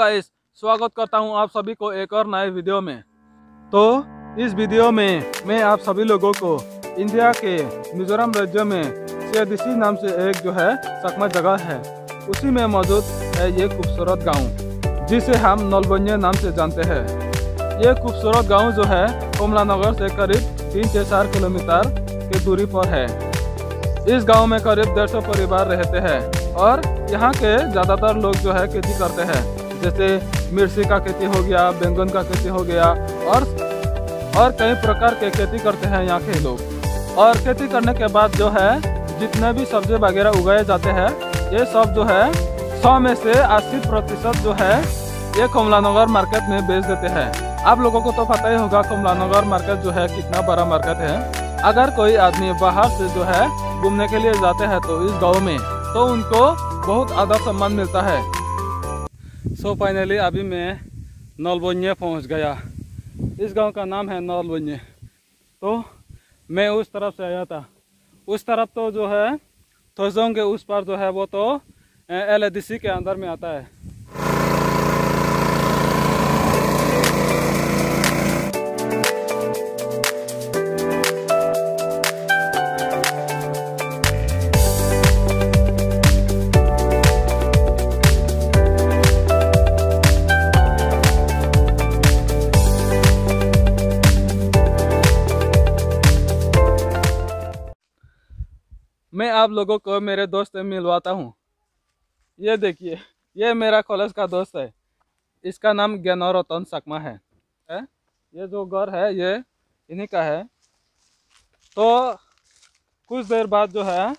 Guys, स्वागत करता हूं आप सभी को एक और नए वीडियो में। तो इस वीडियो में मैं आप सभी लोगों को इंडिया के मिजोरम राज्य में सियादिसी नाम से एक जो है सकमा जगह है, उसी में मौजूद है ये खूबसूरत गांव जिसे हम नलबन्ये नाम से जानते हैं। ये खूबसूरत गांव जो है कमलानगर से करीब 3 से 4 किलोमीटर की दूरी पर है। इस गांव में करीब 150 परिवार रहते हैं और यहाँ के ज़्यादातर लोग जो है खेती करते हैं, जैसे मिर्ची का खेती हो गया, बैंगन का खेती हो गया और कई प्रकार के खेती करते हैं यहाँ के लोग। और खेती करने के बाद जो है जितने भी सब्जी वगैरह उगाए जाते हैं, ये सब जो है 100 में से 80% जो है ये कमलानगर मार्केट में बेच देते हैं। आप लोगों को तो पता ही होगा कमलानगर मार्केट जो है कितना बड़ा मार्केट है। अगर कोई आदमी बाहर से जो है घूमने के लिए जाते हैं तो इस गांव में तो उनको बहुत आदर सम्मान मिलता है। सो फाइनली अभी मैं नलबन्ये पहुंच गया। इस गांव का नाम है नलबन्ये। तो मैं उस तरफ से आया था। उस तरफ तो जो है थोजोंग के उस पार जो है वो तो LADC के अंदर में आता है। मैं आप लोगों को मेरे दोस्त से मिलवाता हूँ। ये देखिए, ये मेरा कॉलेज का दोस्त है। इसका नाम ज्ञानरतन सकमा है। ये जो घर है ये इन्हीं का है। तो कुछ देर बाद जो है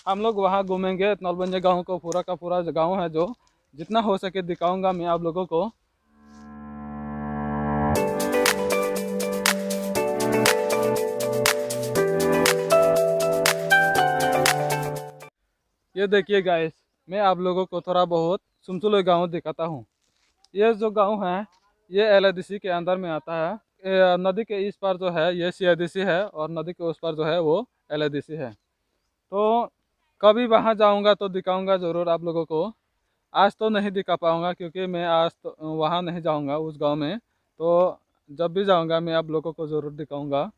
हम लोग वहाँ घूमेंगे। नलबन्ये गांव को पूरा का पूरा गांव है, जो जितना हो सके दिखाऊंगा मैं आप लोगों को। ये देखिए गाइस, मैं आप लोगों को थोड़ा बहुत सुमसुलो गांव दिखाता हूँ। ये जो गांव है ये LADC के अंदर में आता है। नदी के इस पार जो है ये सियादिसी है और नदी के उस पार जो है वो LADC है। तो कभी वहाँ जाऊँगा तो दिखाऊंगा ज़रूर आप लोगों को। आज तो नहीं दिखा पाऊँगा क्योंकि मैं आज तो वहाँ नहीं जाऊँगा उस गाँव में। तो जब भी जाऊँगा मैं आप लोगों को ज़रूर दिखाऊँगा।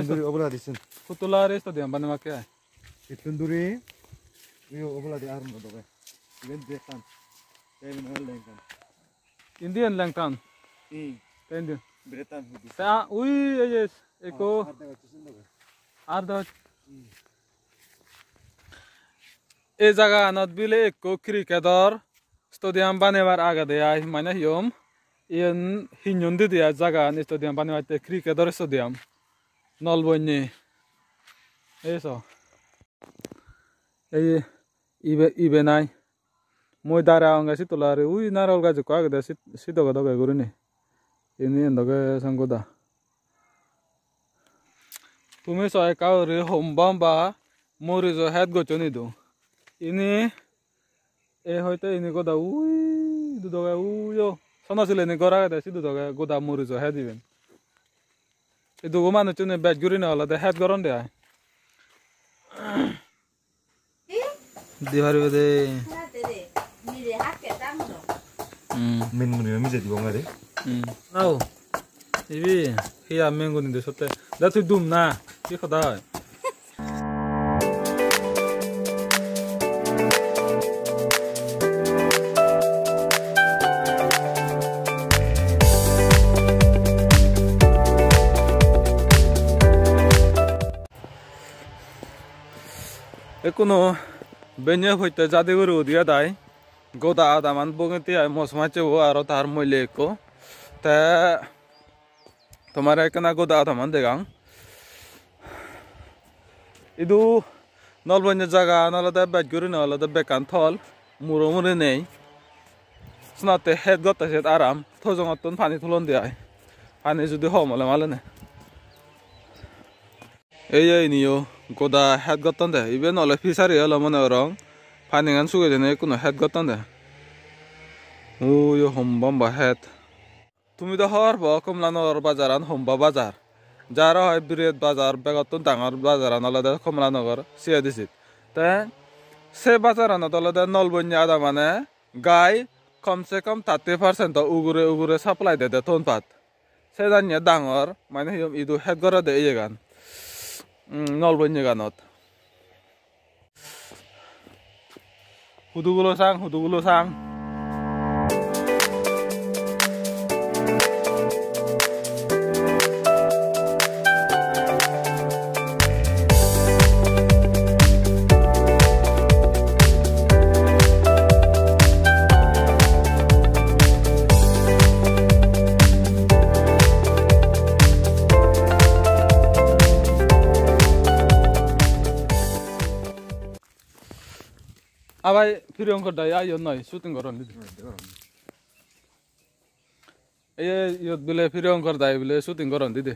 Tunduri obola disin. Kutulare itu dia mana makai? Tunduri, ini obola di arm itu kan. Ini dekan, ini lengkan. Indian langtan. Indian. Bretan. Saya, yes, eko. Arda. ये जगह नदबिले एको क्रिकेटर स्टेडियम बनेबार आगे दिया माने हियम ये हिन्युंदी दिया जगह स्टेडियम बनेबार ते क्रिकेटर स्टेडियम नलबन्ये eso ibe nai moi dara anga si tolare ui narol ga jukwa ga si doga doga gurune ini endoga sangoda tumi so eka re hombamba mori jo head go choni do ini hoyto ini goda ui doga uyo sona sile ni gora ga si doga goda mori jo head even itu gua mana cune bad gurine wala de head goron de Dihari bade. Mengguni jadi bang ada. Nau, ini hiya mengguni deh sote. Datu dum na, ini kau Ekuno benya hoite jade guru dia dai goda adaman bogenti ai mosmache wo aro tar moile ko ta tomara ekana goda adaman degang idu nalbanya jaga nalada bad guru nalada bekan thol muro mure nei snate head gotta set aram thojong ton pani thulon dia pani jodi homole malane এই নিও goda head goton de even ole fishery olo mone orong faningan suge jene kuno head goton de yo hombamba head তুমি তো হর কমলানগর বাজারান হোমবা বাজার যারা হয় বৃহৎ বাজার বেগতন ডাঙর বাজারান আলাদা কমলানগর সিয়া দিছিল তে সে বাজারান আলাদা নলবন্যা আদা মানে গাই কমসে কম 30% উগুরে উগুরে সাপ্লাই দে থন পাত সে জানিয়া ডাঙর মানে ইদু হেড গরা দে এই গান নলবন্যা গানত হুদুগুলো সাং আবাই ফিরে অঙ্ক দাই আই নয় শুটিং করন এই ইয়ত বলে ফিরে অঙ্ক দাই বলে শুটিং করন দিদি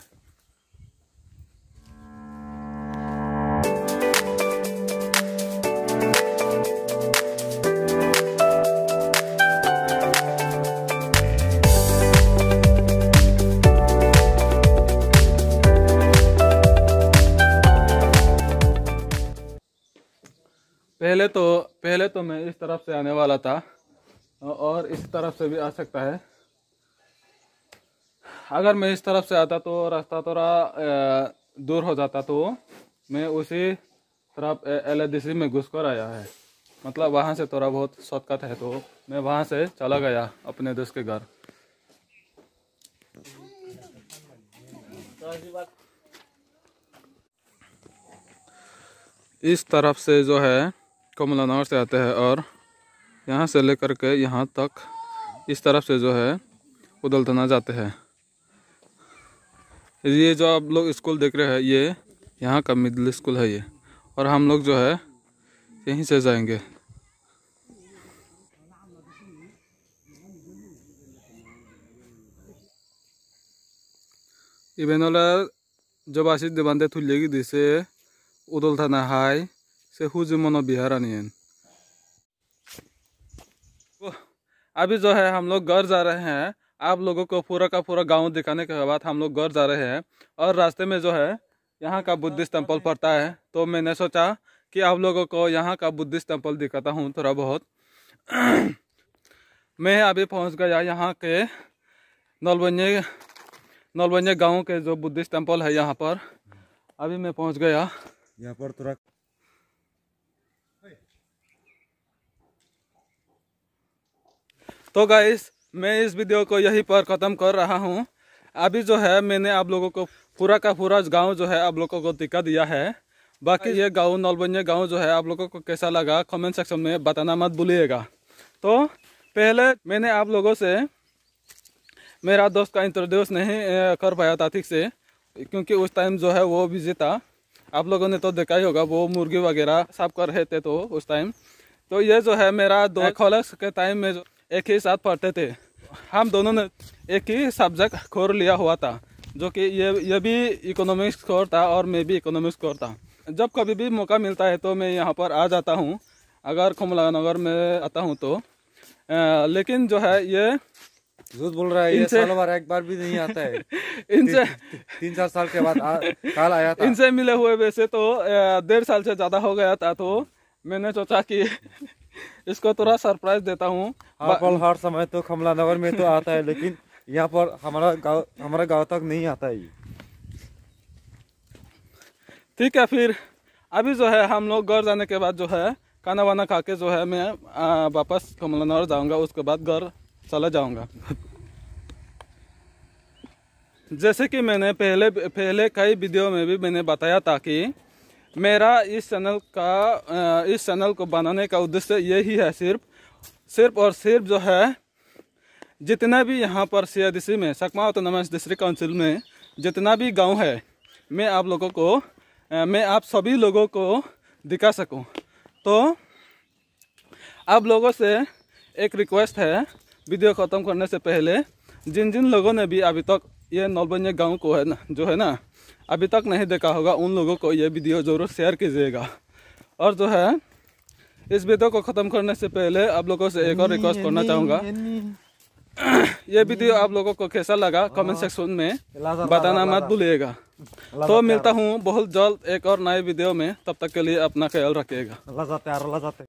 पहले तो मैं इस तरफ से आने वाला था और इस तरफ से भी आ सकता है। अगर मैं इस तरफ से आता तो रास्ता थोड़ा दूर हो जाता तो मैं उसी तरफ LADC में घुस कर आया है मतलब वहाँ से थोड़ा बहुत शॉर्टकट है तो मैं वहाँ से चला गया अपने दोस्त के घर। इस तरफ से जो है कमलानगर से आते हैं और यहाँ से लेकर के यहाँ तक इस तरफ से जो है उदलतना जाते हैं। ये जो आप लोग स्कूल देख रहे हैं ये यहाँ का मिडिल स्कूल है ये और हम लोग जो है यहीं से जाएंगे। इवेनोला जब आशीष देवांते थुलेगी दिसे उदलथाना हाई से हुजुमनो बिहार आनियन। अभी जो है हम लोग घर जा रहे हैं। आप लोगों को पूरा का पूरा गांव दिखाने के बाद हम लोग घर जा रहे हैं और रास्ते में जो है यहाँ का बुद्धिस्ट टेम्पल पड़ता है तो मैंने सोचा कि आप लोगों को यहाँ का बुद्धिस्ट टेम्पल दिखाता हूँ थोड़ा बहुत। मैं अभी पहुँच गया यहाँ के नलबन्या गांव के जो बुद्धिस्ट टेम्पल है यहाँ पर अभी मैं पहुँच गया यहाँ पर थोड़ा तो गाइस मैं इस वीडियो को यहीं पर ख़त्म कर रहा हूँ। अभी जो है मैंने आप लोगों को पूरा का पूरा गांव जो है आप लोगों को दिखा दिया है। बाकी ये गांव नलबन्या गांव जो है आप लोगों को कैसा लगा कमेंट सेक्शन में बताना मत भूलिएगा। तो पहले मैंने आप लोगों से मेरा दोस्त का इंट्रोड्यूस नहीं कर पाया था ठीक से क्योंकि उस टाइम जो है वो बिजी था। आप लोगों ने तो देखा ही होगा वो मुर्गी वगैरह साफ कर रहे थे तो उस टाइम। तो ये जो है मेरा दो कॉलेज के टाइम में एक ही साथ पढ़ते थे। हम दोनों ने एक ही सब्जेक्ट खोर लिया हुआ था जो कि ये भी इकोनॉमिक्स कोर था और मैं भी इकोनॉमिक्स कोर था। जब कभी भी मौका मिलता है तो मैं यहाँ पर आ जाता हूँ अगर कमलानगर में आता हूँ तो। लेकिन जो है ये झूठ बोल रहा है ये साल भर एक बार भी नहीं आता है। इनसे 3-4 साल के बाद काल आया था। इनसे मिले हुए वैसे तो 1.5 साल से ज़्यादा हो गया था तो मैंने सोचा कि इसको थोड़ा सरप्राइज देता हूँ। हर समय तो कमलानगर में तो आता है लेकिन यहाँ पर हमारा गांव तक नहीं आता है। ठीक है फिर अभी जो है हम लोग घर जाने के बाद जो है खाना वाना खा के जो है मैं वापस कमलानगर जाऊँगा उसके बाद घर चला जाऊँगा। जैसे कि मैंने पहले कई वीडियो में भी मैंने बताया था कि मेरा इस चैनल को बनाने का उद्देश्य यही है सिर्फ और सिर्फ जो है जितना भी यहाँ पर CIDC में सकमा ऑटोनोमस डिस्ट्रिक्ट काउंसिल में जितना भी गांव है मैं आप सभी लोगों को दिखा सकूं। तो आप लोगों से एक रिक्वेस्ट है वीडियो ख़त्म करने से पहले जिन लोगों ने भी अभी तक ये नलबनिया गांव को है ना, जो है ना अभी तक नहीं देखा होगा, उन लोगों को ये वीडियो ज़रूर शेयर कीजिएगा। और जो है इस वीडियो को ख़त्म करने से पहले आप लोगों से एक और रिक्वेस्ट करना चाहूँगा, ये वीडियो आप लोगों को कैसा लगा कमेंट सेक्शन में बताना मत भूलिएगा। तो मिलता हूँ बहुत जल्द एक और नए वीडियो में, तब तक के लिए अपना ख्याल रखिएगा।